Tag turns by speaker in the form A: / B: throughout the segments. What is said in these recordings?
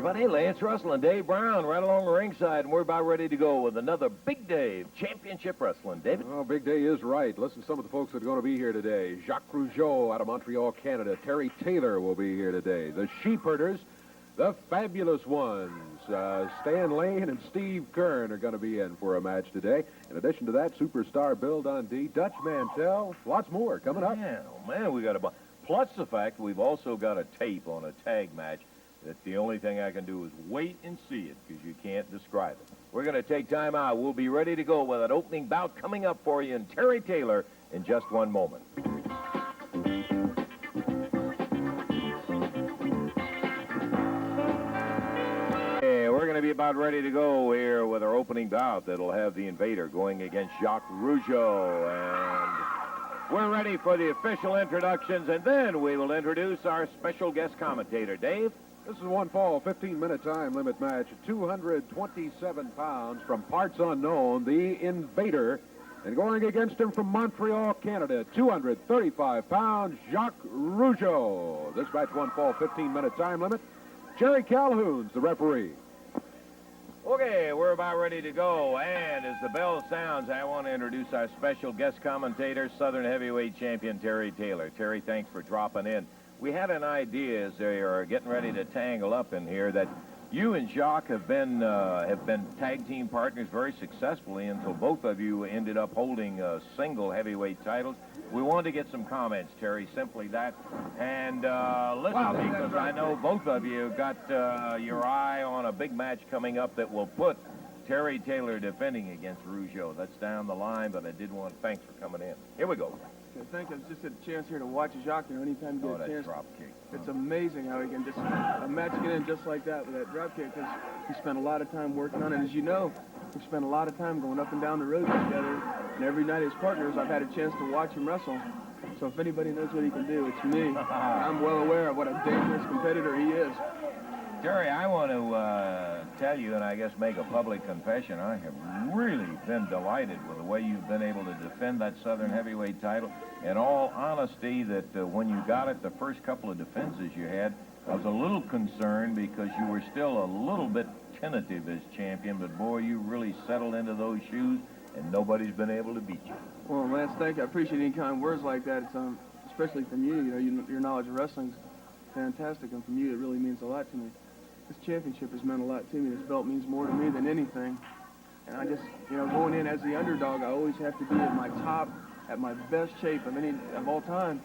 A: everybody. Lance Russell and Dave Brown right along the ringside, and we're about ready to go with another Big Dave Championship Wrestling. David?
B: Well, Big Day is right. Listen to some of the folks that are going to be here today. Jacques Rougeau out of Montreal, Canada. Terry Taylor will be here today. The Sheepherders, the Fabulous Ones. Stan Lane and Steve Kern are going to be in for a match today. In addition to that, superstar Bill Dundee, Dutch Mantell, lots more coming up.
A: Man, oh man, we got a bunch. Plus the fact we've also got a tape on a tag match that the only thing I can do is wait and see it because you can't describe it. We're going to take time out. We'll be ready to go with an opening bout coming up for you and Terry Taylor in just one moment. We're going to be about ready to go here with our opening bout that'll have the Invader going against Jacques Rougeau. And we're ready for the official introductions, and then we will introduce our special guest commentator. Dave?
B: This is one fall, 15-minute time limit match. 227 pounds from parts unknown, the Invader. And going against him from Montreal, Canada, 235 pounds, Jacques Rougeau. This match one fall, 15-minute time limit. Jerry Calhoun's the referee.
A: Okay, we're about ready to go, and as the bell sounds, I want to introduce our special guest commentator, Southern Heavyweight Champion Terry Taylor. Terry, thanks for dropping in. We had an idea as they are getting ready to tangle up in here that you and Jacques have been tag team partners very successfully until both of you ended up holding single heavyweight titles. We wanted to get some comments, Terry, simply that. And listen, because I know both of you got your eye on a big match coming up that will put Terry Taylor defending against Rougeau. That's down the line, but I did want to thanks for coming in. Here we go.
C: Okay, thank you. I just had a chance here to watch Jacques. Anytime you get a chance,
A: drop kick.
C: it's amazing how he can just a match get in just like that with that drop kick. Because he spent a lot of time working on it. As you know, we spent a lot of time going up and down the road together. And every night as partners, I've had a chance to watch him wrestle. So if anybody knows what he can do, it's me. I'm well aware of what a dangerous competitor he is.
A: Terry, I want to tell you, and I guess make a public confession, I have really been delighted with the way you've been able to defend that Southern Heavyweight title. In all honesty, that when you got it, the first couple of defenses you had, I was a little concerned because you were still a little bit tentative as champion, but boy, you really settled into those shoes, and nobody's been able to beat you.
C: Well, Lance, thank you. I appreciate any kind words like that. It's, especially from you. You know, your knowledge of wrestling is fantastic, and from you, it really means a lot to me. This championship has meant a lot to me. This belt means more to me than anything. And I just, you know, going in as the underdog, I always have to be at my top, at my best shape of all time.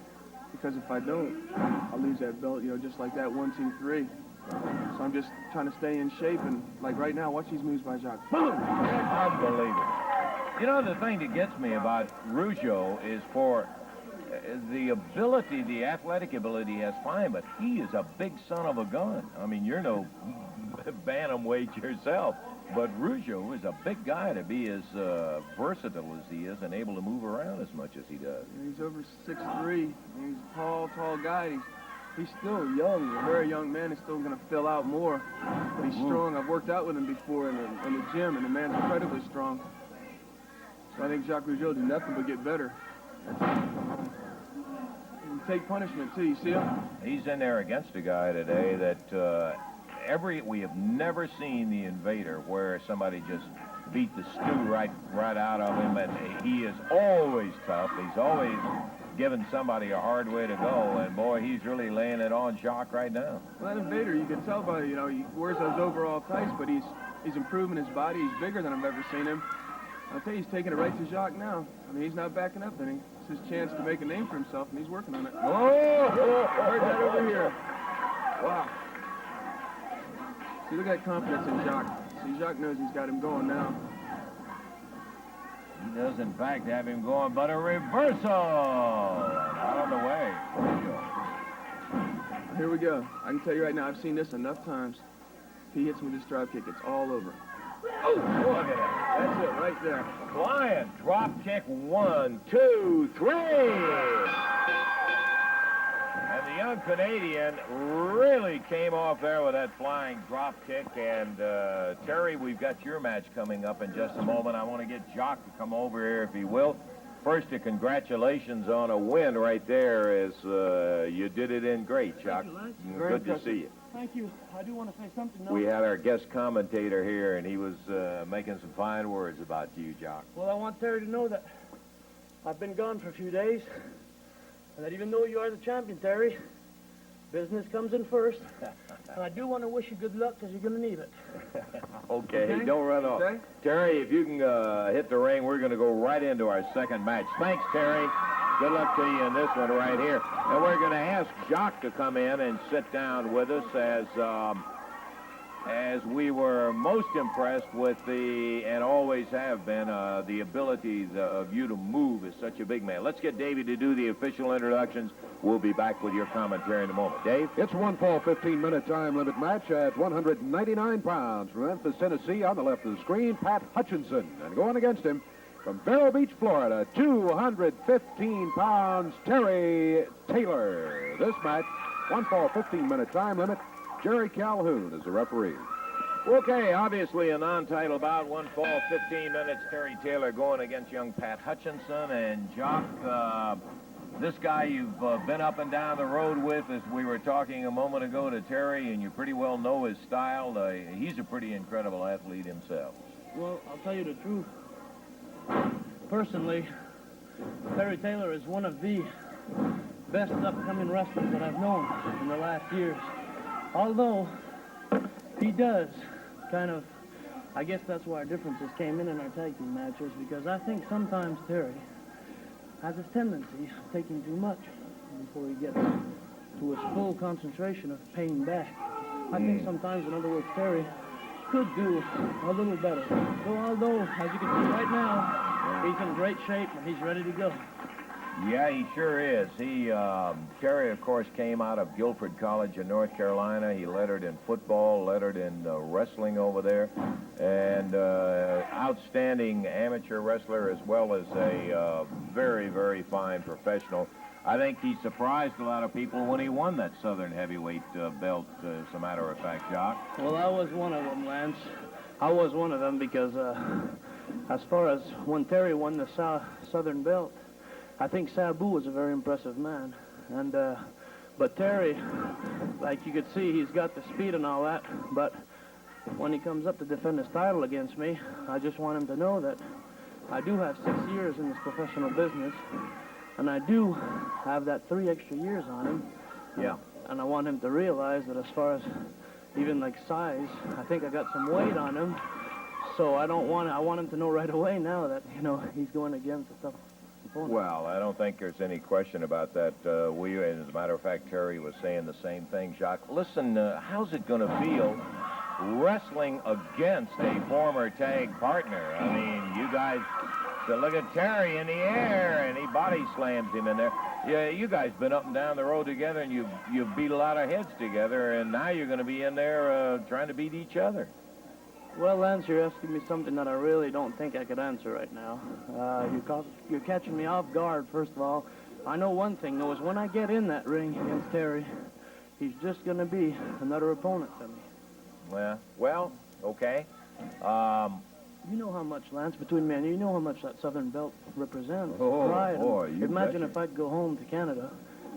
C: Because if I don't, I'll lose that belt, you know, just like that, 1, 2, 3. So I'm just trying to stay in shape. And like right now, watch these moves by Jacques. Boom!
A: Unbelievable. You know, the thing that gets me about Rougeau is for the ability, the athletic ability he has fine, but he is a big son of a gun. I mean, you're no bantamweight yourself, but Rougeau is a big guy to be as versatile as he is and able to move around as much as he does.
C: He's over 6'3". He's a tall guy. He's still young. He's a very young man. He's still going to fill out more, but he's strong. I've worked out with him before in the gym, and the man's incredibly strong. So I think Jacques Rougeau will do nothing but get better. Take punishment too. You see him?
A: He's in there against a guy today that we have never seen the Invader where somebody just beat the stew right out of him, and he is always tough. He's always giving somebody a hard way to go, and boy, he's really laying it on Jacques right now.
C: Well, that Invader, you can tell by, you know, he wears those overall tights, but he's improving his body. He's bigger than I've ever seen him. I'll tell you, he's taking it right to Jacques now. I mean, he's not backing up any. It's his chance to make a name for himself, and he's working on it.
A: Oh!
C: Heard that over here. Wow. See, look at that confidence in Jacques. See, Jacques knows he's got him going now.
A: He does, in fact, have him going, but a reversal! Out of the way.
C: Here we go. I can tell you right now, I've seen this enough times. If he hits me with this drop kick, it's all over.
A: Oh, look at that.
C: That's it right there.
A: Flying drop kick, 1, 2, 3. And the young Canadian really came off there with that flying drop kick. And Terry, we've got your match coming up in just a moment. I want to get Jacques to come over here if he will. First, congratulations on a win right there as you did it in great, Jacques.
C: Very
A: Good to see you.
D: Thank you. I do want to say something.
A: We had our guest commentator here, and he was making some fine words about you, Jacques.
D: Well, I want Terry to know that I've been gone for a few days, and that even though you are the champion, Terry, business comes in first. And I do want to wish you good luck, because you're going to need it.
A: Okay, don't run off.
C: Okay.
A: Terry, if you can hit the ring, we're going to go right into our second match. Thanks, Terry. Good luck to you in this one right here. And we're going to ask Jacques to come in and sit down with us as we were most impressed with and always have been, the ability of you to move as such a big man. Let's get Davey to do the official introductions. We'll be back with your commentary in a moment. Dave?
B: It's one fall 15-minute time limit match at 199 pounds from Memphis, Tennessee. On the left of the screen, Pat Hutchinson. And going against him, from Vero Beach, Florida, 215 pounds, Terry Taylor. This match, one fall 15-minute time limit. Jerry Calhoun is the referee.
A: Okay, obviously a non-title bout, one fall, 15 minutes. Terry Taylor going against young Pat Hutchinson. And Jacques, this guy you've been up and down the road with, as we were talking a moment ago to Terry, and you pretty well know his style. He's a pretty incredible athlete himself.
D: Well, I'll tell you the truth. Personally, Terry Taylor is one of the best upcoming wrestlers that I've known in the last years. Although he does kind of, I guess that's why our differences came in our tag team matches, because I think sometimes Terry has this tendency of taking too much before he gets to his full concentration of paying back. I think sometimes, in other words, Terry could do a little better. So although, as you can see right now, he's in great shape and he's ready to go.
A: Yeah, he sure is. Terry, of course, came out of Guilford College in North Carolina. He lettered in football, lettered in wrestling over there, and outstanding amateur wrestler as well as a very, very fine professional. I think he surprised a lot of people when he won that Southern Heavyweight belt, as a matter of fact, Jacques.
D: Well, I was one of them, Lance. I was one of them because as far as when Terry won the Southern belt, I think Sabu was a very impressive man. And but Terry, like you could see, he's got the speed and all that. But when he comes up to defend his title against me, I just want him to know that I do have 6 years in this professional business. And I do have that 3 extra years on him.
A: Yeah.
D: And I want him to realize that as far as even like size, I think I got some weight on him. So I want him to know right away now that, he's going against a tough opponent.
A: Well, I don't think there's any question about that. And as a matter of fact, Terry was saying the same thing, Jacques. Listen, how's it going to feel wrestling against a former tag partner? I mean, you guys... So look at Terry in the air, and he body slams him in there. Yeah, you guys been up and down the road together, and you've beat a lot of heads together, and now you're going to be in there trying to beat each other.
D: Well, Lance, you're asking me something that I really don't think I could answer right now. You're catching me off guard, first of all. I know one thing, though, is when I get in that ring against Terry, he's just going to be another opponent to me.
A: Yeah, well, okay.
D: You know how much, Lance, between me and you know how much that Southern belt represents.
A: Oh,
D: pride.
A: boy, you
D: Imagine
A: betcha.
D: if I'd go home to Canada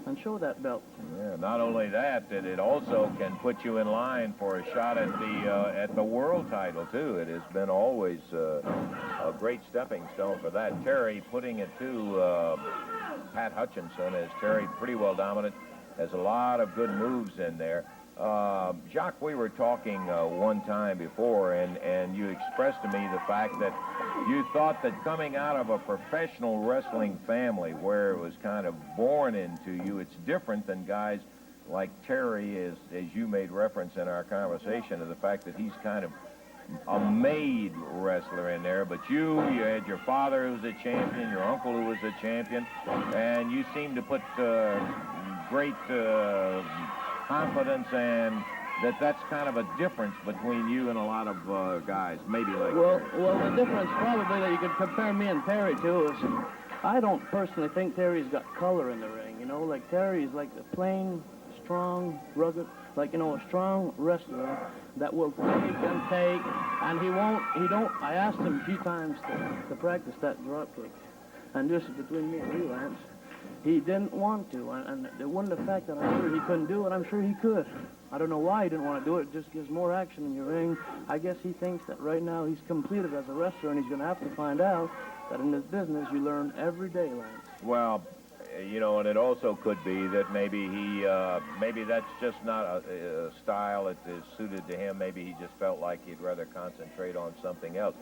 D: and show that belt.
A: Yeah, not only that, it also can put you in line for a shot at the world title, too. It has been always a great stepping stone for that. Terry putting it to Pat Hutchinson, as Terry pretty well dominant, has a lot of good moves in there. Jacques, we were talking one time before, and you expressed to me the fact that you thought that coming out of a professional wrestling family where it was kind of born into you, it's different than guys like Terry, as you made reference in our conversation, of the fact that he's kind of a made wrestler in there. But you had your father who was a champion, your uncle who was a champion, and you seem to put great... confidence, and that's kind of a difference between you and a lot of guys, maybe like
D: Well,
A: Terry.
D: well, the difference probably that you could compare me and Terry to is I don't personally think Terry's got color in the ring, like Terry's like the plain, strong, rugged, like, a strong wrestler that will take, and I asked him a few times to practice that drop kick, and just between me and you, Lance, he didn't want to, and it wasn't the fact that I'm sure he couldn't do it. I'm sure he could. I don't know why he didn't want to do it. It just gives more action in your ring. I guess he thinks that right now he's completed as a wrestler, and he's going to have to find out that in this business you learn every day, Lance.
A: Well, you know, and it also could be that maybe maybe that's just not a style that is suited to him. Maybe he just felt like he'd rather concentrate on something else.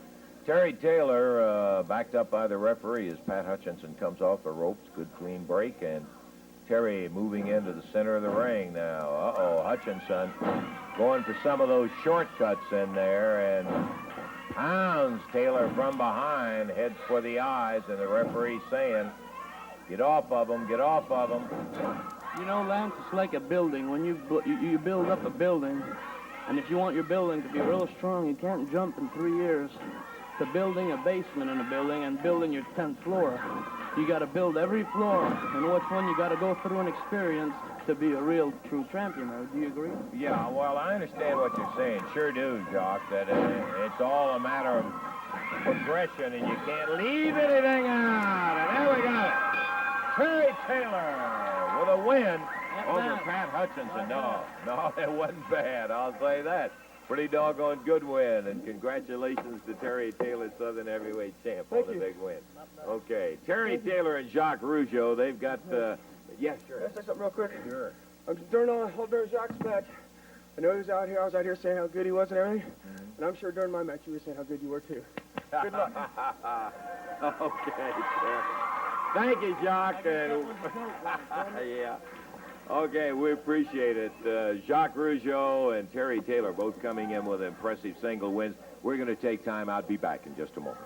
A: Terry Taylor, backed up by the referee as Pat Hutchinson comes off the ropes. Good clean break, and Terry moving into the center of the ring now. Uh-oh, Hutchinson going for some of those shortcuts in there, and pounds Taylor from behind, heads for the eyes, and the referee saying, get off of him, get off of him.
D: You know, Lance, it's like a building. When you build up a building, and if you want your building to be real strong, you can't jump in 3 years to building a basement in a building and building your 10th floor. You got to build every floor, and which one you got to go through an experience to be a real, true champion. Do you agree?
A: Yeah, well, I understand what you're saying. Sure do, Jacques, that it's all a matter of progression, and you can't leave anything out. And there we got it. Terry Taylor with a win over Pat Hutchinson. No, it wasn't bad. I'll say that. Pretty doggone good win, and congratulations to Terry Taylor, Southern Heavyweight Champ, on the big win. Okay, Terry Taylor and Jacques Rougeau, they've got, yes, sure.
C: Can I say something real quick?
A: Sure.
C: During Jacques' match, I know he was out here. I was out here saying how good he was and everything. And I'm sure during my match you were saying how good you were, too. Good luck.
A: Okay, sir. Thank you, Jacques. And, yeah. Okay, we appreciate it. Jacques Rougeau and Terry Taylor both coming in with impressive single wins. We're going to take time out. Be back in just a moment.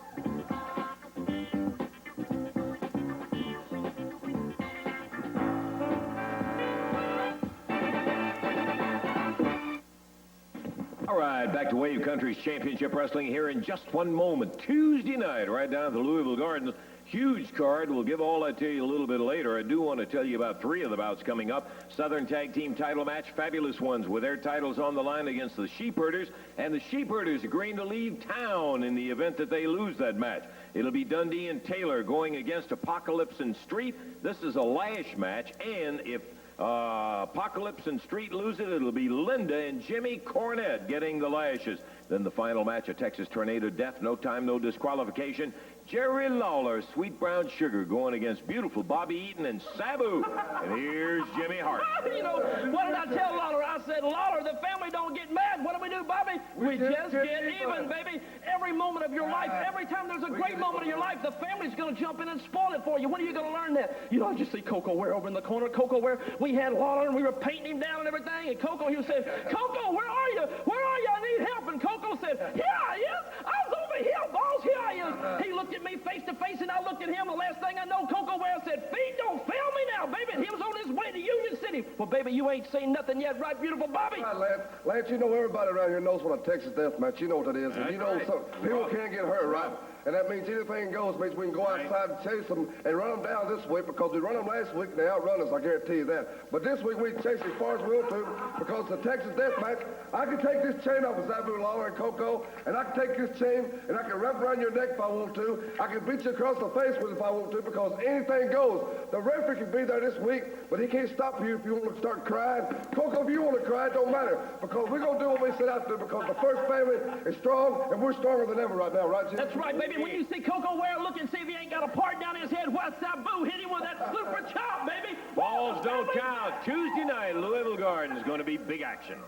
A: All right, back to Wave Country's Championship Wrestling here in just one moment. Tuesday night, right down at the Louisville Gardens. Huge card. We'll give all that to you a little bit later. I do want to tell you about 3 of the bouts coming up. Southern Tag Team title match, fabulous ones with their titles on the line against the Sheepherders, and the Sheepherders agreeing to leave town in the event that they lose that match. It'll be Dundee and Taylor going against Apocalypse and Street. This is a lash match, and if Apocalypse and Street lose it, it'll be Linda and Jimmy Cornette getting the lashes. Then the final match, a Texas Tornado Death, no time, no disqualification. Jerry Lawler, Sweet Brown Sugar, going against beautiful Bobby Eaton and Sabu. And here's Jimmy Hart.
E: You know, what did I tell Lawler? I said, Lawler, the family don't get mad. What do we do, Bobby? We just get even, baby. Every moment of your life, every time there's a great moment of your life, the family's going to jump in and spoil it for you. When are you going to learn that? You know, I just see Coco Ware over in the corner. Coco Ware, we had Lawler, and we were painting him down and everything. And Coco, he was saying, Coco, where are you? Where are you? I need help. And Coco said, here I is. I was over here, boss. Here I is. He looked at me face to face, and I looked at him. The last thing I know, Coco Ware said, feed, don't fail me now, baby. He was on his way to Union City. Well, baby, you ain't seen nothing yet, right, beautiful Bobby?
F: Right, Lance. Lance, you know everybody around here knows what a Texas death match. You know what that is. And you know people can't get hurt, right? And that means anything goes. Means we can go outside and chase them and run them down this week because we run them last week and they outrun us, I guarantee you that. But this week we can chase as far as we want to because the Texas death match, I can take this chain off of Sabu, Lawler, and Coco, and I can take this chain and I can wrap around your neck if I want to. I can beat you across the face with it if I want to because anything goes. The referee can be there this week, but he can't stop you if you want to start crying. Coco, if you want to cry, it don't matter because we're going to do what we set out to do because the first family is strong and we're stronger than ever right now, right, Jim?
E: That's right, baby. When you see Coco Ware, look and see if he ain't got a part down his head. Why, Sabu hit him with that super chop, baby.
A: Balls don't count. Tuesday night, Louisville Gardens, going to be big action.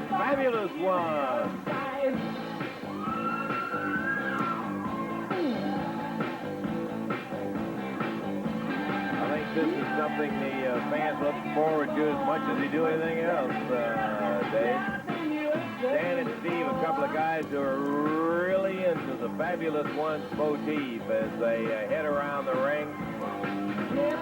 A: Fabulous one. I think this is something the fans look forward to as much as they do anything else, Dave. Dan and Steve, a couple of guys who are really into the Fabulous Ones motif as they head around the ring,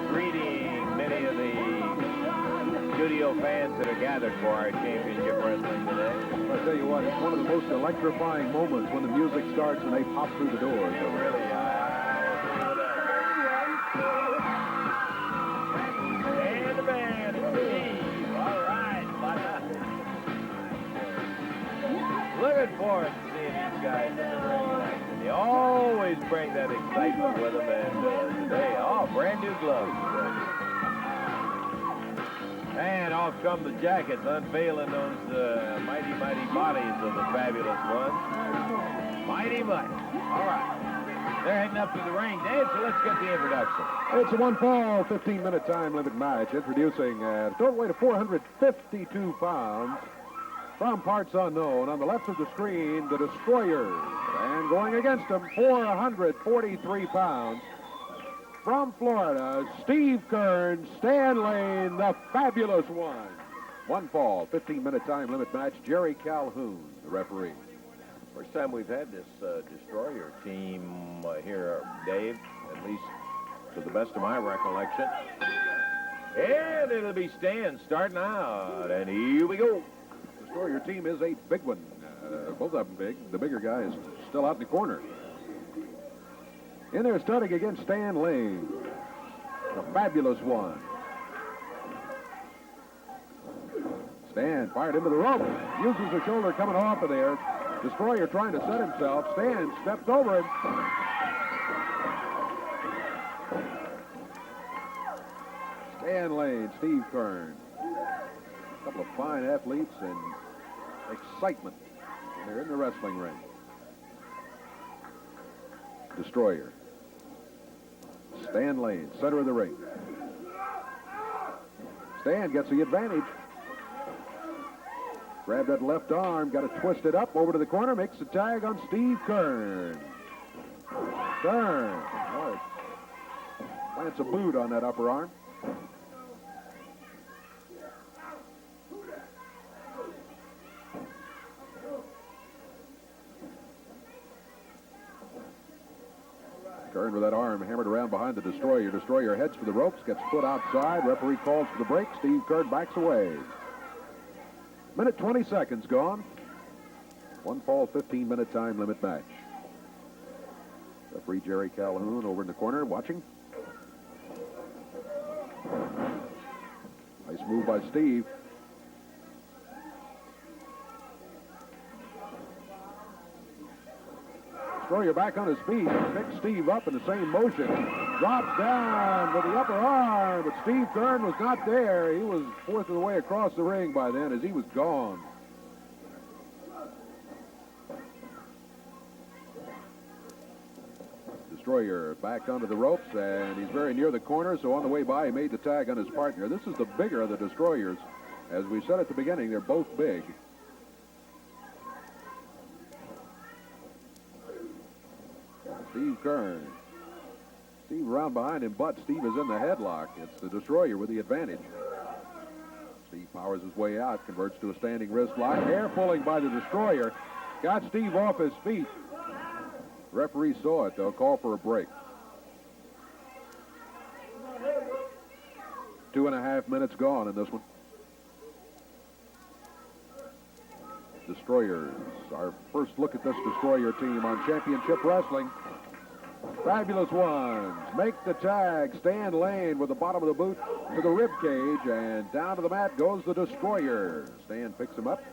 A: greeting many of the studio fans that are gathered for our championship wrestling today.
B: I tell you what, it's one of the most electrifying moments when the music starts and they pop through the doors.
A: It really, and the band, Steve. All right, looking forward to seeing these guys in the ring tonight. They always bring that excitement with them, and today, brand new gloves. And off come the Jackets, unveiling those mighty, mighty bodies of the fabulous ones. Mighty, mighty. All right. They're heading up to the ring, Dave, so let's get the introduction.
B: It's a one-fall, 15-minute time limit match. Introducing a total weight of 452 pounds from parts unknown. On the left of the screen, the Destroyers. And going against them, 443 pounds. From Florida, Steve Kern, Stan Lane, the fabulous one. One fall, 15-minute time limit match. Jerry Calhoun, the referee.
A: First time we've had this Destroyer team here, Dave, at least to the best of my recollection. And it'll be Stan starting out, and here we go.
B: Destroyer team is a big one. Both of them big. The bigger guy is still out in the corner. In there starting against Stan Lane, the fabulous one. Stan fired into the rope. Uses the shoulder coming off of there. Destroyer trying to set himself. Stan steps over him. Stan Lane, Steve Kern. A couple of fine athletes and excitement when they're in the wrestling ring. Destroyer. Stan Lane, center of the ring. Stan gets the advantage. Grab that left arm, got to twist it up over to the corner, makes the tag on Steve Kern. Kern, plants a boot on that upper arm. Kern with that arm hammered around behind the Destroyer. Destroyer heads for the ropes, gets foot outside. Referee calls for the break. Steve Kern backs away. Minute 20 seconds gone. One fall, 15-minute time limit match. Referee Jerry Calhoun over in the corner watching. Nice move by Steve. Destroyer back on his feet, picks Steve up in the same motion, drops down with the upper arm, but Steve Kern was not there. He was fourth of the way across the ring by then as he was gone. Destroyer back onto the ropes, and he's very near the corner, so on the way by he made the tag on his partner. This is the bigger of the Destroyers. As we said at the beginning, they're both big. Steve Kern. Steve around behind him, but Steve is in the headlock. It's the Destroyer with the advantage. Steve powers his way out, converts to a standing wrist lock. Hair pulling by the Destroyer. Got Steve off his feet. Referee saw it, though. Call for a break. 2.5 minutes gone in this one. Destroyers. Our first look at this Destroyer team on Championship Wrestling. Fabulous ones. Make the tag. Stan Lane with the bottom of the boot to the rib cage, and down to the mat goes the Destroyer. Stan picks him up.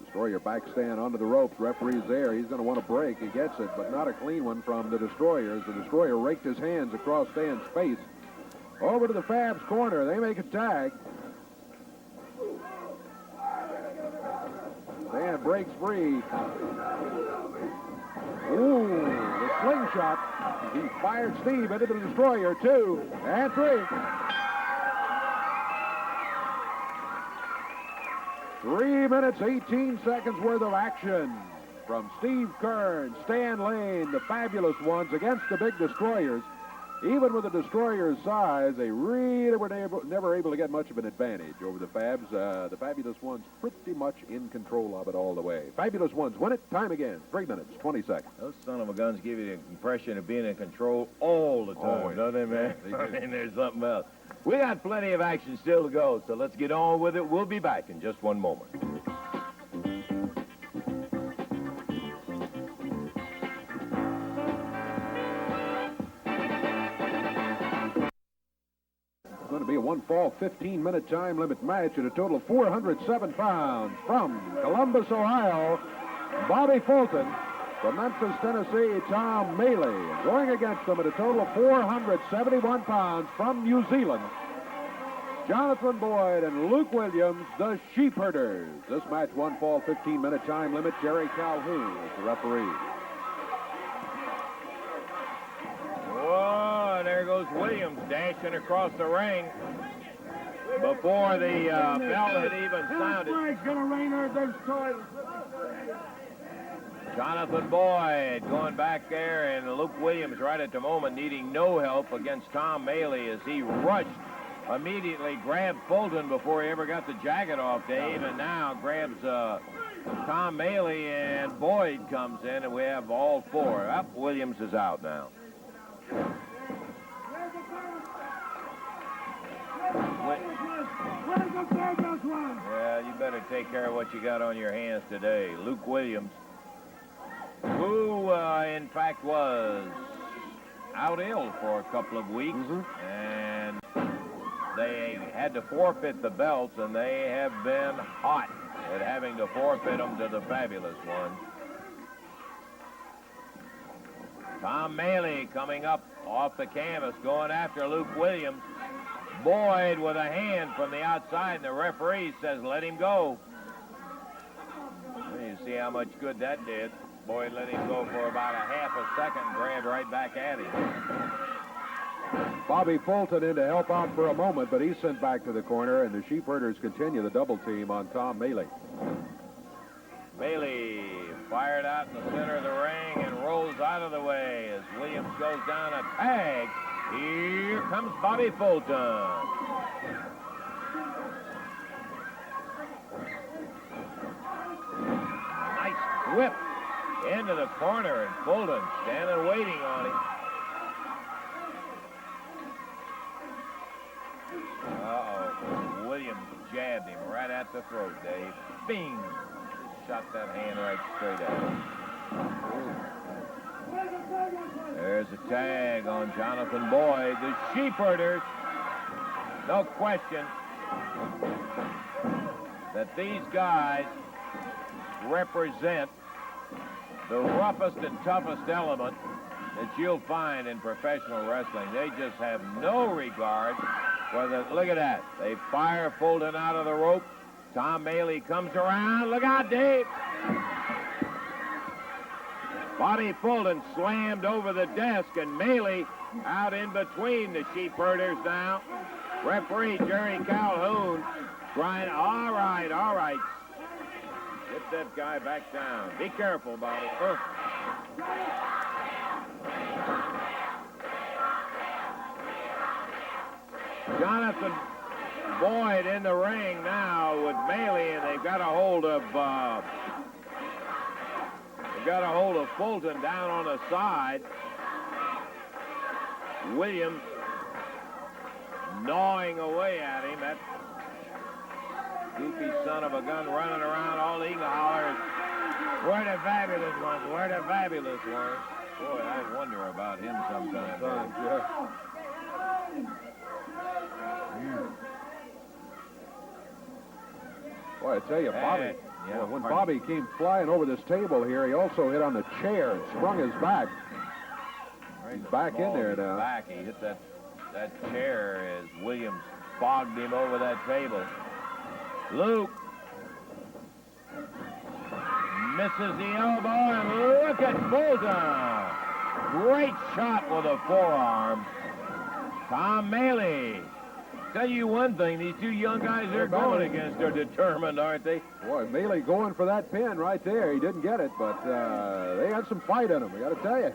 B: Destroyer back Stan onto the ropes. Referee's there. He's going to want a break. He gets it, but not a clean one from the Destroyers. The Destroyer raked his hands across Stan's face. Over to the Fab's corner. They make a tag. Stan breaks free. Ooh, the slingshot. He fired Steve into the Destroyer. 2 and 3. 3 minutes, 18 seconds worth of action from Steve Kern, Stan Lane, the fabulous ones against the big Destroyers. Even with the Destroyer's size, they really were never able to get much of an advantage over the Fabs. The fabulous ones pretty much in control of it all the way. Fabulous ones win it. Time again. 3 minutes, 20 seconds.
A: Those son of a guns give you the impression of being in control all the time,
B: Always.
A: don't they, man?
B: Yeah, they do.
A: I mean, there's something else. We got plenty of action still to go, so let's get on with it. We'll be back in just one moment.
B: Going to be a one-fall, 15-minute time limit match at a total of 407 pounds. From Columbus, Ohio, Bobby Fulton. From Memphis, Tennessee, Tom Meley. Going against them at a total of 471 pounds from New Zealand, Jonathan Boyd and Luke Williams, the Sheepherders. This match, one-fall, 15-minute time limit. Jerry Calhoun is the referee.
A: Whoa, there goes Williams dashing across the ring before the bell had even sounded. Jonathan Boyd going back there, and Luke Williams right at the moment needing no help against Tom Meley as he rushed, immediately grabbed Fulton before he ever got the jacket off, Dave, and now grabs Tom Meley, and Boyd comes in, and we have all four. Up, Williams is out now. Yeah, you better take care of what you got on your hands today. Luke Williams, who in fact was out ill for a couple of weeks, and they had to forfeit the belts, and they have been hot at having to forfeit them to the Fabulous Ones. Tom Meley coming up off the canvas, going after Luke Williams. Boyd with a hand from the outside, and the referee says, let him go. Well, you see how much good that did. Boyd let him go for about a half a second and grabbed right back at him.
B: Bobby Fulton in to help out for a moment, but he's sent back to the corner, and the Sheepherders continue the double team on Tom Meley.
A: Meley fired out in the center of the ring and rolls out of the way as Williams goes down a tag. Here comes Bobby Fulton. Nice whip into the corner, and Fulton standing waiting on him. Uh-oh. Williams jabbed him right at the throat, Dave. Bing! Shot that hand right straight at him. There's a tag on Jonathan Boyd. The Sheepherders, no question that these guys represent the roughest and toughest element that you'll find in professional wrestling. They just have no regard for the, look at that. They fire Fulton out of the rope. Tom Meley comes around. Look out, Dave. Bobby Fulton slammed over the desk, and Meley out in between the Sheepherders now. Referee Jerry Calhoun trying, all right. Get that guy back down. Be careful, Bobby. Jonathan Boyd in the ring now with Meley, and they've got a hold of Fulton down on the side. Williams gnawing away at him. That goofy son of a gun running around all eagle hollers. Where the Fabulous Ones? Where the Fabulous Ones? Boy, I wonder about him sometimes.
B: Boy, I tell you, Bobby, when Bobby came flying over this table here, he also hit on the chair and sprung his back. He's back in there now.
A: Back. He hit that chair as Williams bogged him over that table. Luke misses the elbow, and look at Fulton. Great shot with a forearm. Tom Meley. Tell you one thing, these two young guys they're going against are determined, aren't they?
B: Boy, Meley going for that pin right there. He didn't get it, but they had some fight in them, I got to tell you.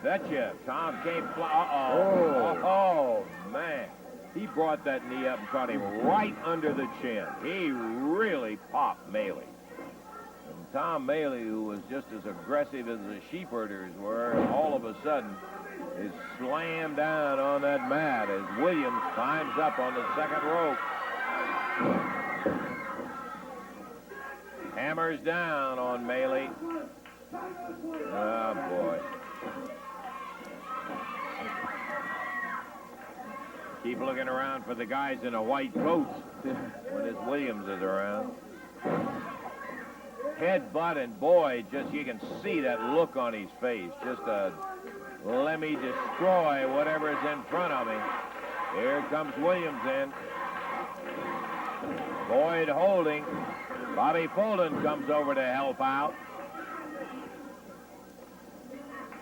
A: Betcha. Tom came oh, man. He brought that knee up and caught him right under the chin. He really popped Meley. And Tom Meley, who was just as aggressive as the sheepherders were, all of a sudden is slammed down on that mat as Williams climbs up on the second rope. Hammers down on Meley. Oh, boy. Keep looking around for the guys in a white coat when this Williams is around. Headbutt, and boy, just you can see that look on his face. Just a let me destroy whatever's in front of me. Here comes Williams in. Boyd holding. Bobby Fulton comes over to help out.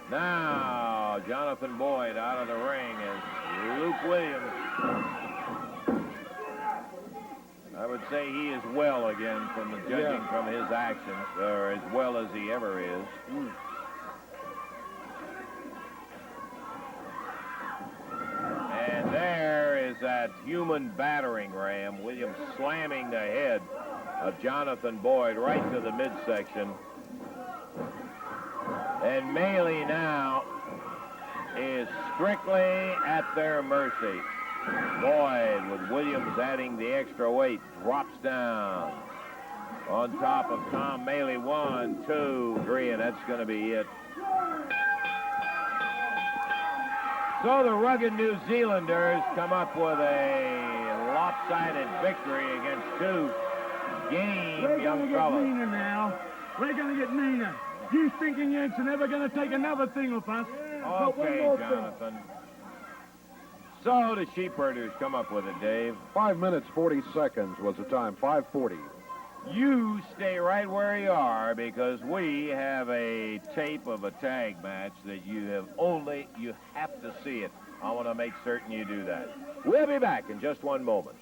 A: Now, Jonathan Boyd out of the ring as Luke Williams. I would say he is well again from the judging from his actions, or as well as he ever is. And there is that human battering ram. Williams slamming the head of Jonathan Boyd right to the midsection. And Meley now is strictly at their mercy. Boyd, with Williams adding the extra weight, drops down on top of Tom Meley. 1, 2, 3, and that's going to be it. So the rugged New Zealanders come up with a lopsided victory against two game young fellas.
G: Meaner now. We're going to get meaner. You stinking Yanks are never going to take another thing off us.
A: Okay, Jonathan. So the sheepherders come up with it, Dave.
B: 5 minutes, 40 seconds was the time, 5:40.
A: You stay right where you are because we have a tape of a tag match that you have to see it. I want to make certain you do that. We'll be back in just one moment.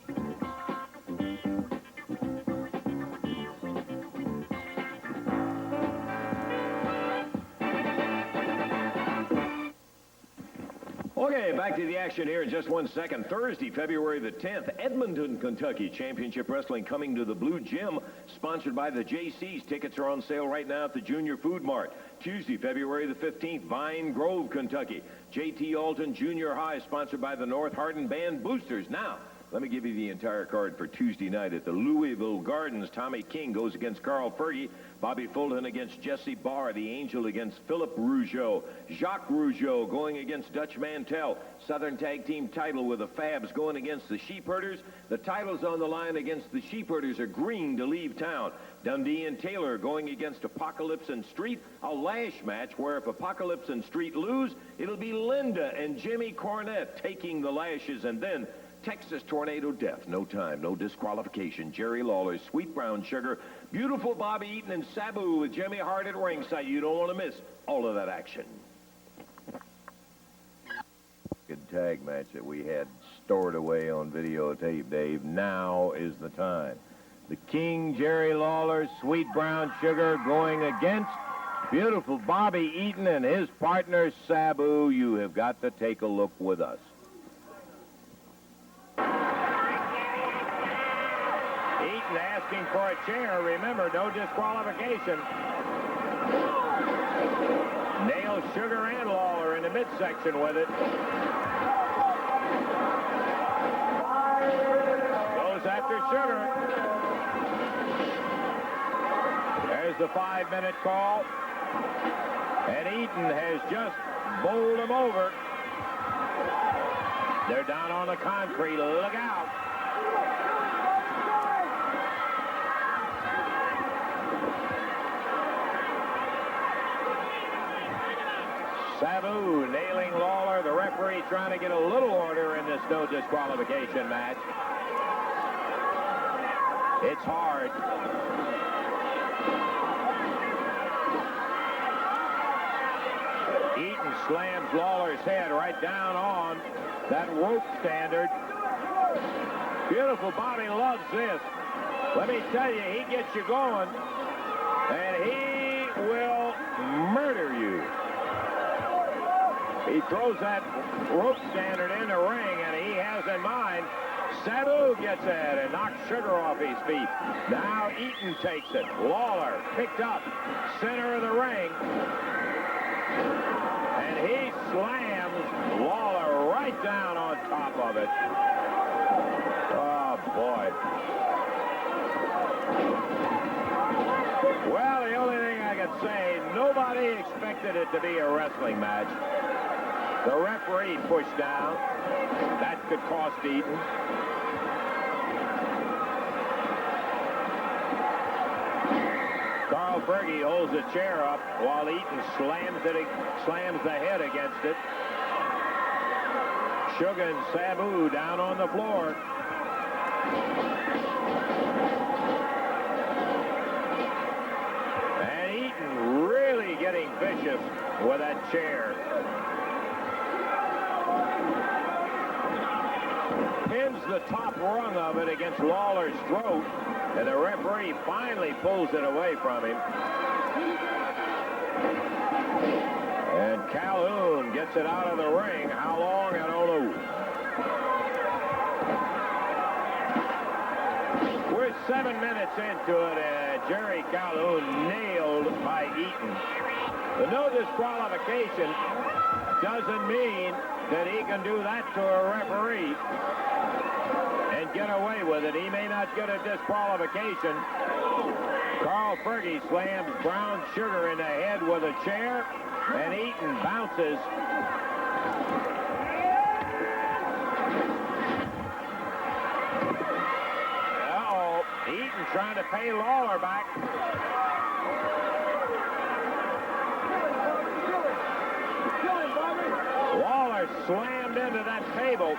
A: Okay, back to the action here in just 1 second. Thursday, February the 10th, Edmonton, Kentucky. Championship Wrestling coming to the Blue Gym, sponsored by the JCs. Tickets are on sale right now at the Junior Food Mart. Tuesday, February the 15th, Vine Grove, Kentucky. J.T. Alton Junior High, sponsored by the North Hardin Band Boosters. Now, let me give you the entire card for Tuesday night at the Louisville Gardens. Tommy King goes against Carl Fergie. Bobby Fulton against Jesse Barr. The Angel against Philip Rougeau. Jacques Rougeau going against Dutch Mantell. Southern Tag Team title with the Fabs going against the Sheepherders. The titles on the line against the Sheepherders are green to leave town. Dundee and Taylor going against Apocalypse and Street. A lash match where if Apocalypse and Street lose, it'll be Linda and Jimmy Cornette taking the lashes, and then Texas Tornado Death, no time, no disqualification. Jerry Lawler, Sweet Brown Sugar, Beautiful Bobby Eaton, and Sabu with Jimmy Hart at ringside. You don't want to miss all of that action. Good tag match that we had stored away on videotape, Dave. Now is the time. The King, Jerry Lawler, Sweet Brown Sugar going against Beautiful Bobby Eaton and his partner Sabu. You have got to take a look with us. Eaton asking for a chair. Remember, no disqualification. Nails Sugar and Lawler in the midsection with it. Goes after Sugar. There's the 5-minute call. And Eaton has just bowled him over. They're down on the concrete. Look out. Sabu nailing Lawler. The referee trying to get a little order in this no disqualification match. It's hard. Eaton slams Lawler's head right down on that rope standard. Beautiful Bobby loves this. Let me tell you, he gets you going, and he will murder you. He throws that rope standard in the ring, and he has in mind Sabu gets it and knocks Sugar off his feet. Now Eaton takes it. Lawler picked up. Center of the ring. And he slams Lawler right down on top of it. Oh, boy. Well, the only thing I can say, nobody expected it to be a wrestling match. The referee pushed down. That could cost Eaton. Carl Fergie holds the chair up while Eaton slams the head against it. Sugar and Sabu down on the floor. And Eaton really getting vicious with that chair. Pins the top rung of it against Lawler's throat, and the referee finally pulls it away from him. And Calhoun gets it out of the ring. How long, I don't know. We're 7 minutes into it, and Jerry Calhoun nailed by Eaton. The no disqualification doesn't mean that he can do that to a referee and get away with it. He may not get a disqualification. Carl Fergie slams Brown Sugar in the head with a chair, and Eaton bounces. Uh-oh, Eaton trying to pay Lawler back. Lawler slammed into that table.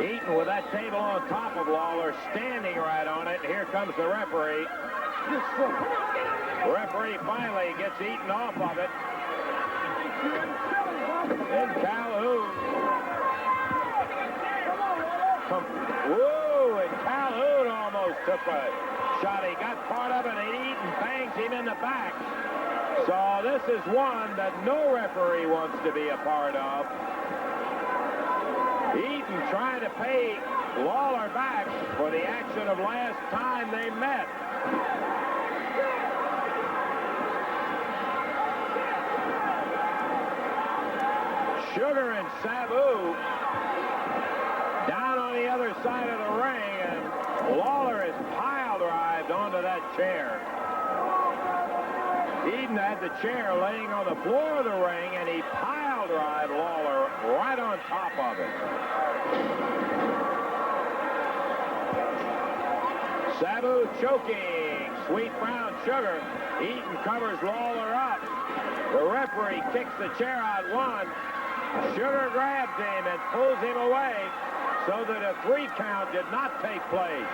A: Eaton with that table on top of Lawler, standing right on it. Here comes the referee. The referee finally gets Eaton off of it. And Calhoun. Whoa, and Calhoun almost took a shot. He got part of it, and Eaton bangs him in the back. So this is one that no referee wants to be a part of. Eaton trying to pay Lawler back for the action of last time they met. Sugar and Sabu down on the other side of the ring, and Lawler is pile-drived onto that chair. Eaton had the chair laying on the floor of the ring, and he pile-drived Lawler right on top of it. Sabu choking. Sweet Brown Sugar. Eaton covers Lawler up. The referee kicks the chair out one. Sugar grabs him and pulls him away so that a 3 count did not take place.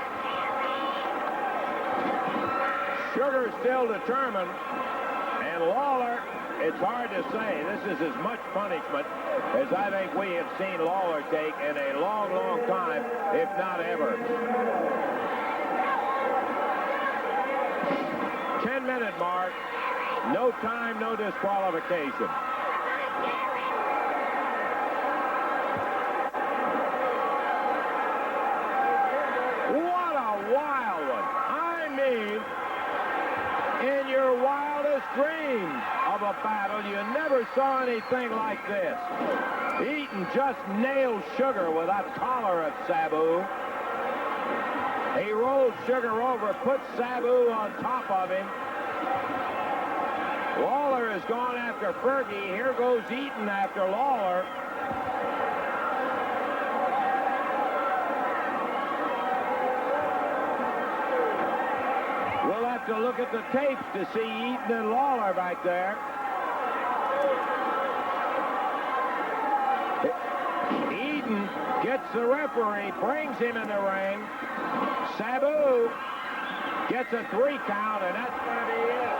A: Sugar still determined, and Lawler, it's hard to say. This is as much punishment as I think we have seen Lawler take in a long, long time, if not ever. 10-minute mark. No time, no disqualification. What a wild one. I mean, in your wildest dreams of a battle, you never saw anything like this. Eaton just nailed Sugar with that collar of Sabu. He rolled Sugar over, put Sabu on top of him. Lawler has gone after Fergie. Here goes Eaton after Lawler. We'll have to look at the tapes to see Eaton and Lawler back there. Eaton gets the referee, brings him in the ring. Sabu gets a 3 count, and that's going to be it.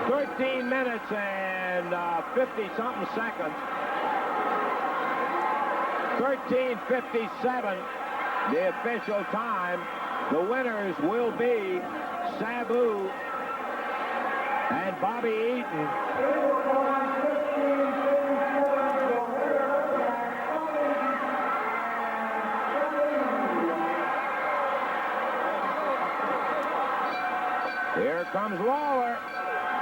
A: 13 minutes and 50-something seconds. 13:57, the official time. The winners will be Sabu and Bobby Eaton. Here comes Lawler.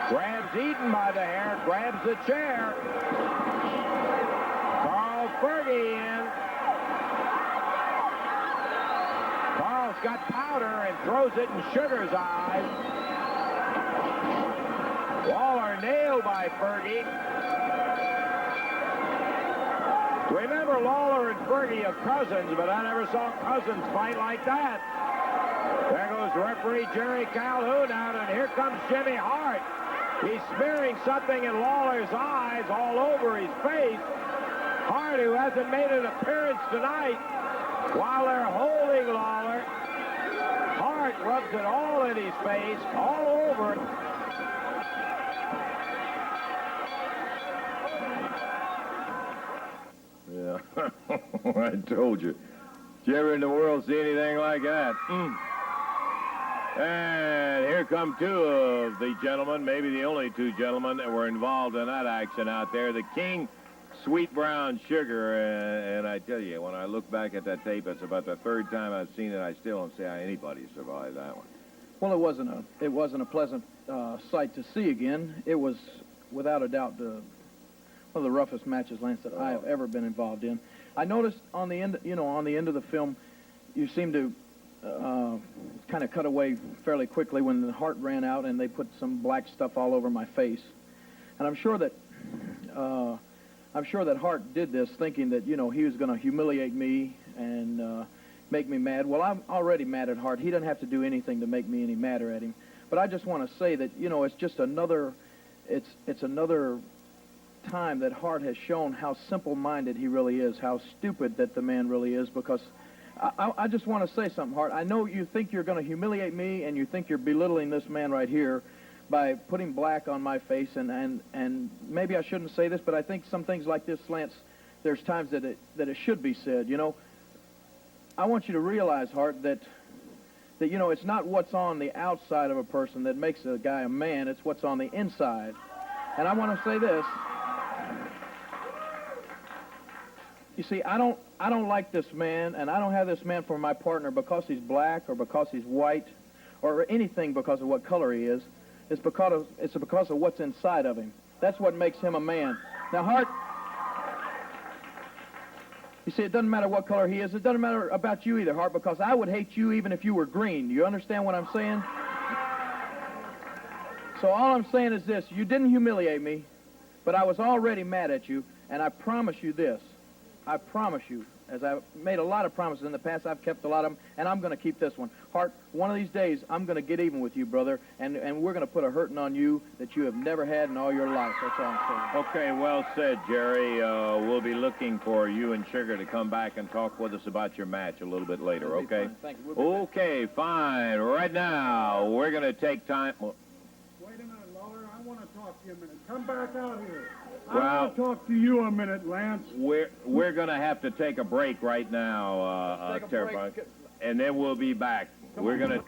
A: Grabs Eaton by the hair, grabs the chair. Carl Fergie in. Carl's got powder and throws it in Sugar's eyes. Lawler nailed by Fergie. Remember, Lawler and Fergie are cousins, but I never saw cousins fight like that. There goes referee Jerry Calhoun out, and here comes Jimmy Hart. He's smearing something in Lawler's eyes all over his face. Hart, who hasn't made an appearance tonight, while they're holding Lawler, Hart rubs it all in his face, all over it. Yeah, I told you. Did you ever in the world see anything like that? And here come two of the gentlemen, maybe the only two gentlemen that were involved in that action out there. The King, Sweet Brown Sugar, and I tell you, when I look back at that tape, it's about the third time I've seen it. I still don't see how anybody survived that one.
H: Well, it wasn't a pleasant sight to see again. It was, without a doubt, one of the roughest matches, Lance, that I have ever been involved in. I noticed on the end, on the end of the film, you seem to kind of cut away fairly quickly when the Hart ran out and they put some black stuff all over my face. And I'm sure that Hart did this thinking that, he was going to humiliate me and make me mad. Well, I'm already mad at Hart. He doesn't have to do anything to make me any madder at him. But I just want to say that, it's just another time that Hart has shown how simple-minded he really is, how stupid that the man really is, because I just want to say something, Hart. I know you think you're going to humiliate me, and you think you're belittling this man right here by putting black on my face, and maybe I shouldn't say this, but I think some things like this, Lance, there's times that it should be said. I want you to realize, Hart, that it's not what's on the outside of a person that makes a guy a man. It's what's on the inside. And I want to say this. You see, I don't like this man, and I don't have this man for my partner because he's black or because he's white or anything because of what color he is. It's because of what's inside of him. That's what makes him a man. Now, Hart, you see, it doesn't matter what color he is. It doesn't matter about you either, Hart, because I would hate you even if you were green. Do you understand what I'm saying? So all I'm saying is this. You didn't humiliate me, but I was already mad at you, and I promise you this. I promise you, as I've made a lot of promises in the past, I've kept a lot of them, and I'm going to keep this one. Hart, one of these days, I'm going to get even with you, brother, and we're going to put a hurting on you that you have never had in all your life. That's all I'm saying.
A: Okay, well said, Jerry. We'll be looking for you and Sugar to come back and talk with us about your match a little bit later, okay?
H: Thank you. We'll
A: okay, fine. Right now, we're going to take time.
G: Wait a minute, Lawler. I want to talk to you a minute. Come back out here.
A: Well,
G: I want to talk to you a minute, Lance.
A: We're going to have to take a break right now, Terrapunk, and then we'll be back. We're going to...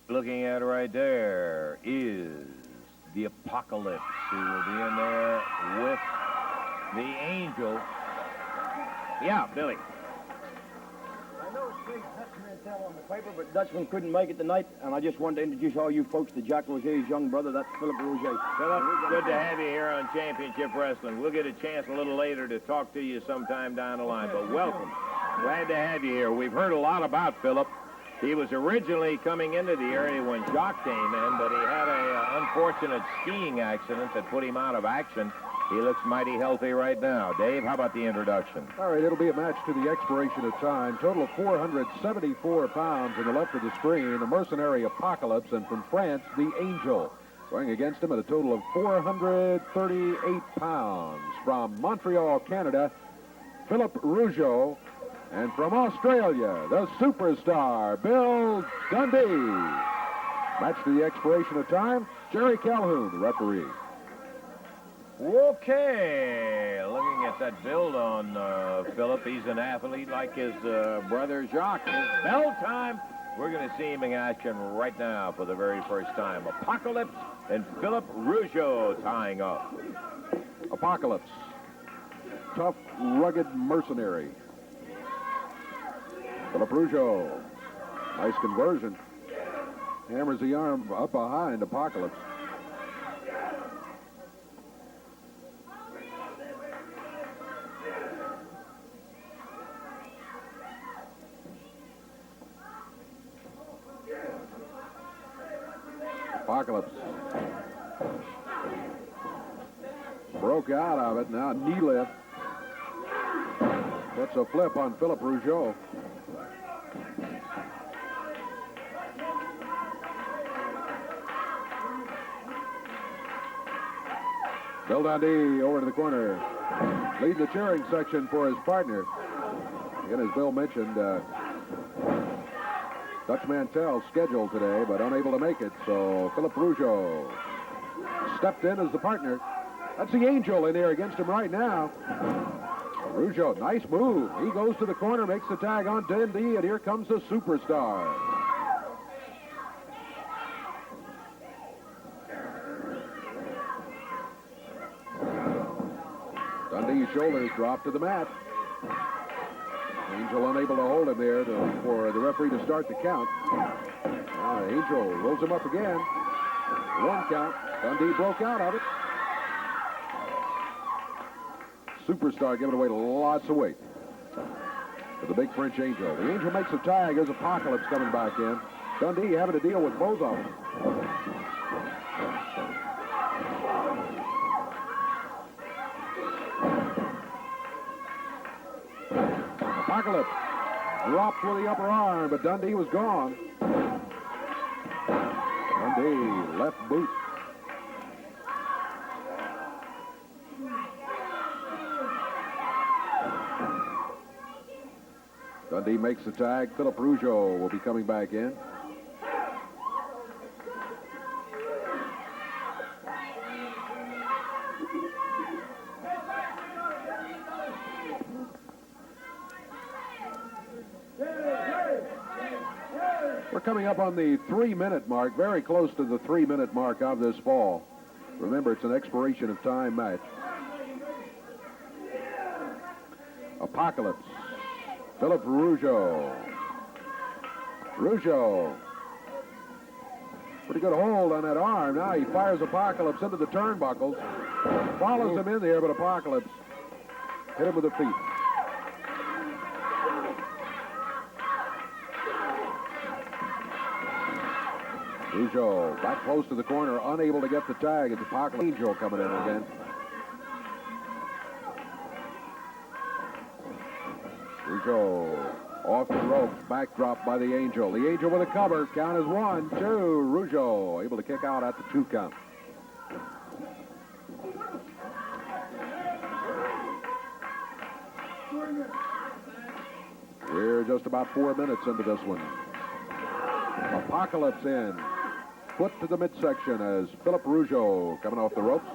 A: Looking at right there is the Apocalypse, who will be in there with the Angel. Yeah, Billy.
I: I know it's big Dutchman tell on the paper, but Dutchman couldn't make it tonight, and I just wanted to introduce all you folks to Jacques Rougeau's young brother. That's Philip Rougeau.
A: Philip, good to have you here on Championship Wrestling. We'll get a chance a little later to talk to you sometime down the line, but welcome. Glad to have you here. We've heard a lot about Philip. He was originally coming into the area when Jacques came in, but he had an unfortunate skiing accident that put him out of action. He looks mighty healthy right now. Dave, how about the introduction?
B: All right, it'll be a match to the expiration of time. Total of 474 pounds in the left of the screen. The Mercenary Apocalypse, and from France, the Angel. Going against him at a total of 438 pounds. From Montreal, Canada, Philip Rougeau. And from Australia, the superstar, Bill Dundee. Match to the expiration of time, Jerry Calhoun, the referee.
A: Okay, looking at that build on Philip, he's an athlete like his brother Jacques. It's bell time. We're going to see him in action right now for the very first time. Apocalypse and Philip Rougeau tying up.
B: Apocalypse, tough, rugged mercenary. Philip Rougeau, nice conversion. Hammers the arm up behind Apocalypse. Apocalypse broke out of it. Now knee lift. Puts a flip on Philip Rougeau. Bill Dundee over to the corner. Leading the cheering section for his partner. Again, as Bill mentioned, Dutch Mantell scheduled today, but unable to make it. So Philip Rougeau stepped in as the partner. That's the Angel in there against him right now. Rougeau, nice move. He goes to the corner, makes the tag on Dundee, and here comes the superstar. Dundee's shoulders drop to the mat. Angel unable to hold him there for the referee to start the count. Angel rolls him up again. One count. Dundee broke out of it. Superstar giving away lots of weight for the big French Angel. The Angel makes a tag. There's Apocalypse coming back in. Dundee having to deal with both of them. Apocalypse dropped with the upper arm, but Dundee was gone. Dundee left boot. Dundee makes the tag. Philip Rougeau will be coming back in. We're coming up on the 3-minute mark, very close to the 3-minute mark of this fall. Remember, it's an expiration of time match. Apocalypse. Philip Rougeau. Rougeau. Pretty good hold on that arm. Now he fires Apocalypse into the turnbuckles. Follows him in there, but Apocalypse hit him with the feet. Rougeau back close to the corner, unable to get the tag. It's Apocalypse. Angel coming in again. Rougeau off the ropes, backdrop by the Angel. The Angel with a cover. Count is 1, 2. Rougeau able to kick out at the 2 count. We're just about 4 minutes into this one. Apocalypse in. Foot to the midsection as Philip Rougeau coming off the ropes.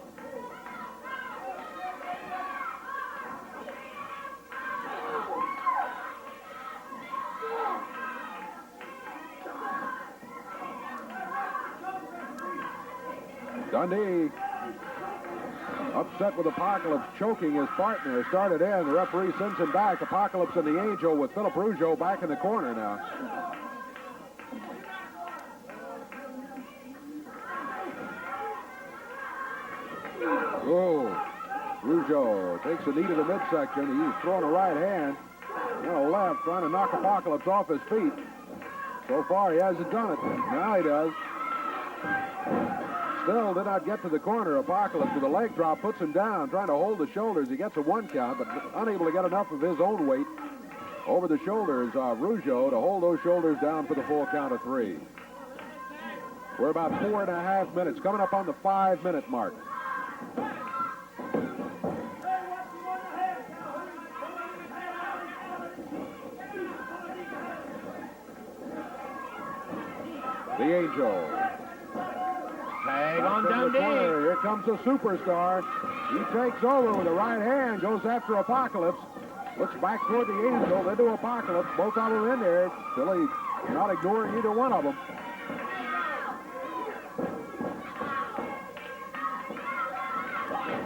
B: Dundee upset with Apocalypse choking his partner. Started in. The referee sends him back. Apocalypse and the Angel with Philip Rougeau back in the corner now. Oh, Rougeau takes a knee to the midsection. He's throwing a right hand and a left, trying to knock Apocalypse off his feet. So far, he hasn't done it. Now he does. Still did not get to the corner. Apocalypse with a leg drop puts him down, trying to hold the shoulders. He gets a 1 count, but unable to get enough of his own weight over the shoulders of Rougeau to hold those shoulders down for the full count of 3. We're about 4.5 minutes, coming up on the 5-minute mark. Angel.
A: Tag on
B: From the
A: Dundee.
B: corner, here comes the superstar. He takes over with the right hand, goes after Apocalypse. Looks back toward the Angel, then to Apocalypse. Both of them in there. Billy not ignoring either one of them.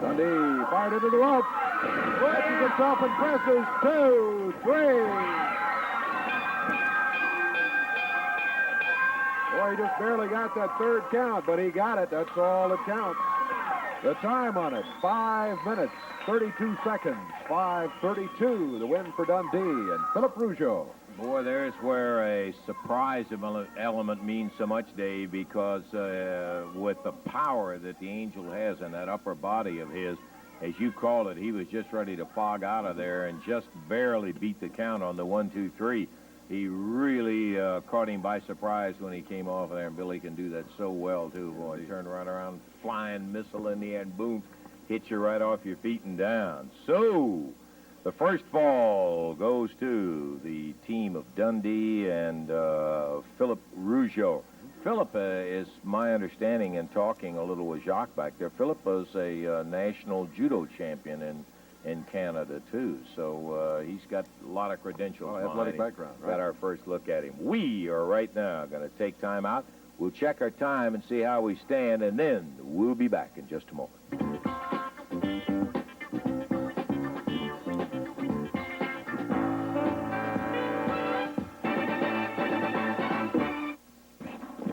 B: Dundee fired into the rope. Catches himself and presses. 2, 3. Boy, he just barely got that third count, but he got it. That's all that counts. The time on it, 5 minutes, 32 seconds. 5:32, the win for Dundee and Philip Rougeau.
A: Boy, there's where a surprise element means so much, Dave, because with the power that the Angel has in that upper body of his, as you called it, he was just ready to fog out of there and just barely beat the count on the 1, 2, 3. He really caught him by surprise when he came off of there, and Billy can do that so well, too. Boy, he turned right around, flying missile in the air, and boom, hit you right off your feet and down. So, the first fall goes to the team of Dundee and Philip Rougeau. Philip is my understanding in talking a little with Jacques back there. Philip was a national judo champion in Canada, too. So he's got a lot of credentials.
B: Athletic background, right?
A: Got our first look at him. We are right now going to take time out. We'll check our time and see how we stand, and then we'll be back in just a moment.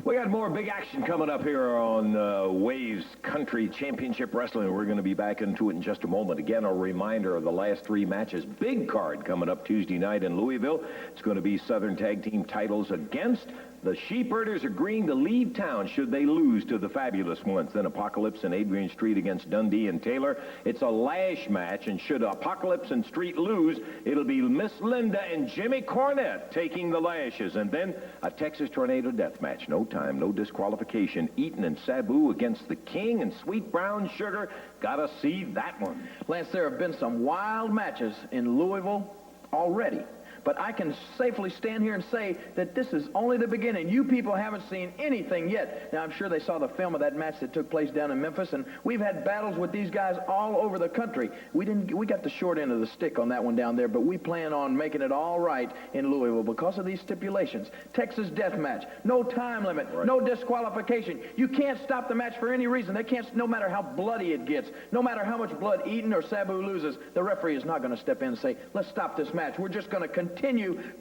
A: We got more big action coming up here on Waves Country Championship Wrestling. We're going to be back into it in just a moment. Again, a reminder of the last 3 matches. Big card coming up Tuesday night in Louisville. It's going to be Southern Tag Team titles against the Sheepherders agreeing to leave town should they lose to the Fabulous Ones. Then Apocalypse and Adrian Street against Dundee and Taylor. It's a lash match, and should Apocalypse and Street lose, it'll be Miss Linda and Jimmy Cornette taking the lashes. And then a Texas Tornado death match. No time, no disqualification. Eaton and Sabu against the King and Sweet Brown Sugar. Gotta see that one.
H: Lance, there have been some wild matches in Louisville already. But I can safely stand here and say that this is only the beginning. You people haven't seen anything yet. Now, I'm sure they saw the film of that match that took place down in Memphis, and we've had battles with these guys all over the country. We got the short end of the stick on that one down there, but we plan on making it all right in Louisville because of these stipulations. Texas death match, no time limit, no disqualification. You can't stop the match for any reason. They can't, no matter how bloody it gets, no matter how much blood Eaton or Sabu loses, the referee is not going to step in and say, let's stop this match. We're just going to continue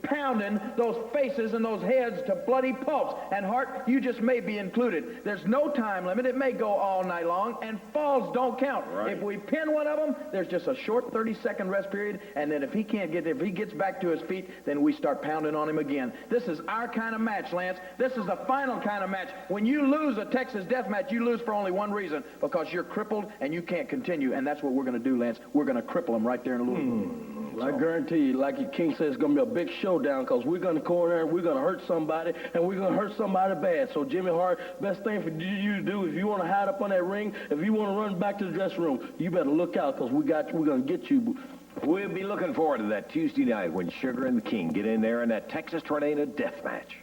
H: pounding those faces and those heads to bloody pulps. And Hart, you just may be included. There's no time limit. It may go all night long, and falls don't count.
A: Right.
H: If we pin one of them, there's just a short 30-second rest period, and then if he gets back to his feet, then we start pounding on him again. This is our kind of match, Lance. This is the final kind of match. When you lose a Texas death match, you lose for only one reason, because you're crippled and you can't continue, and that's what we're going to do, Lance. We're going to cripple him right there in Louisville.
E: Well, I guarantee you, like King says, it's going to be a big showdown, because we're going to corner and we're going to hurt somebody, and we're going to hurt somebody bad. So, Jimmy Hart, best thing for you to do, if you want to hide up on that ring, if you want to run back to the dressing room, you better look out, because we're going to get you.
A: We'll be looking forward to that Tuesday night when Sugar and the King get in there in that Texas Tornado death match.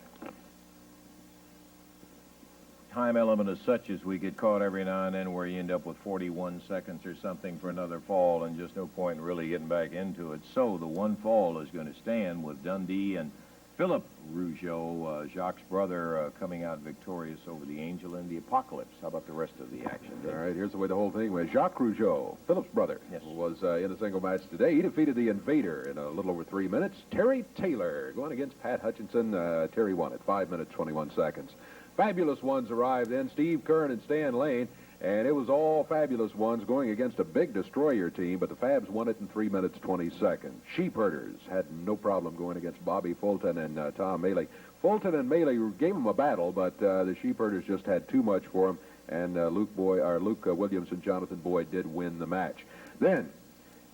A: Time element is such as we get caught every now and then where you end up with 41 seconds or something for another fall, and just no point in really getting back into it. So the one fall is going to stand with Dundee and Philip Rougeau, Jacques' brother, coming out victorious over the Angel and the Apocalypse. How about the rest of the action?
B: All right, here's the way the whole thing went. Jacques Rougeau, Philip's brother,
A: Yes.
B: was in a single match today. He defeated the Invader in a little over 3 minutes. Terry Taylor going against Pat Hutchinson. Terry won it, 5 minutes, 21 seconds. Fabulous Ones arrived then, Steve Kern and Stan Lane, and it was all Fabulous Ones going against a big Destroyer team, but the Fabs won it in 3 minutes, 20 seconds. Sheepherders had no problem going against Bobby Fulton and Tom Meley. Fulton and Meley gave them a battle, but the Sheepherders just had too much for them, and Luke Williams and Jonathan Boyd did win the match. Then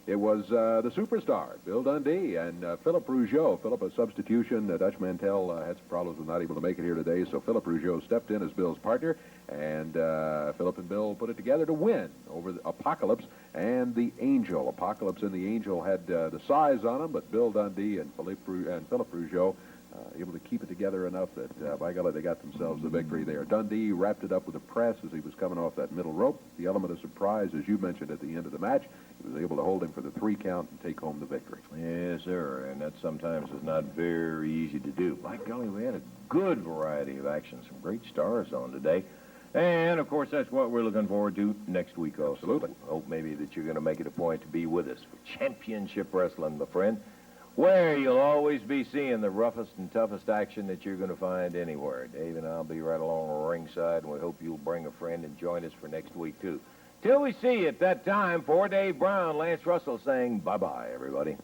B: it was the superstar, Bill Dundee, and Philip Rougeau. Philip, a substitution. Dutch Mantell had some problems with not able to make it here today, so Philip Rougeau stepped in as Bill's partner, and Philip and Bill put it together to win over the Apocalypse and the Angel. Apocalypse and the Angel had the size on them, but Bill Dundee and Philip Rougeau able to keep it together enough that, by golly, they got themselves the victory there. Dundee wrapped it up with a press as he was coming off that middle rope. The element of surprise, as you mentioned at the end of the match, he was able to hold him for the 3 count and take home the victory.
A: Yes, sir, and that sometimes is not very easy to do. By golly, we had a good variety of action. Some great stars on today. And, of course, that's what we're looking forward to next week also.
B: Absolutely.
A: Hope maybe that you're going to make it a point to be with us for championship wrestling, my friend, where you'll always be seeing the roughest and toughest action that you're going to find anywhere. Dave and I'll be right along the ringside, and we hope you'll bring a friend and join us for next week, too. Till we see you at that time, for Dave Brown, Lance Russell saying bye-bye, everybody.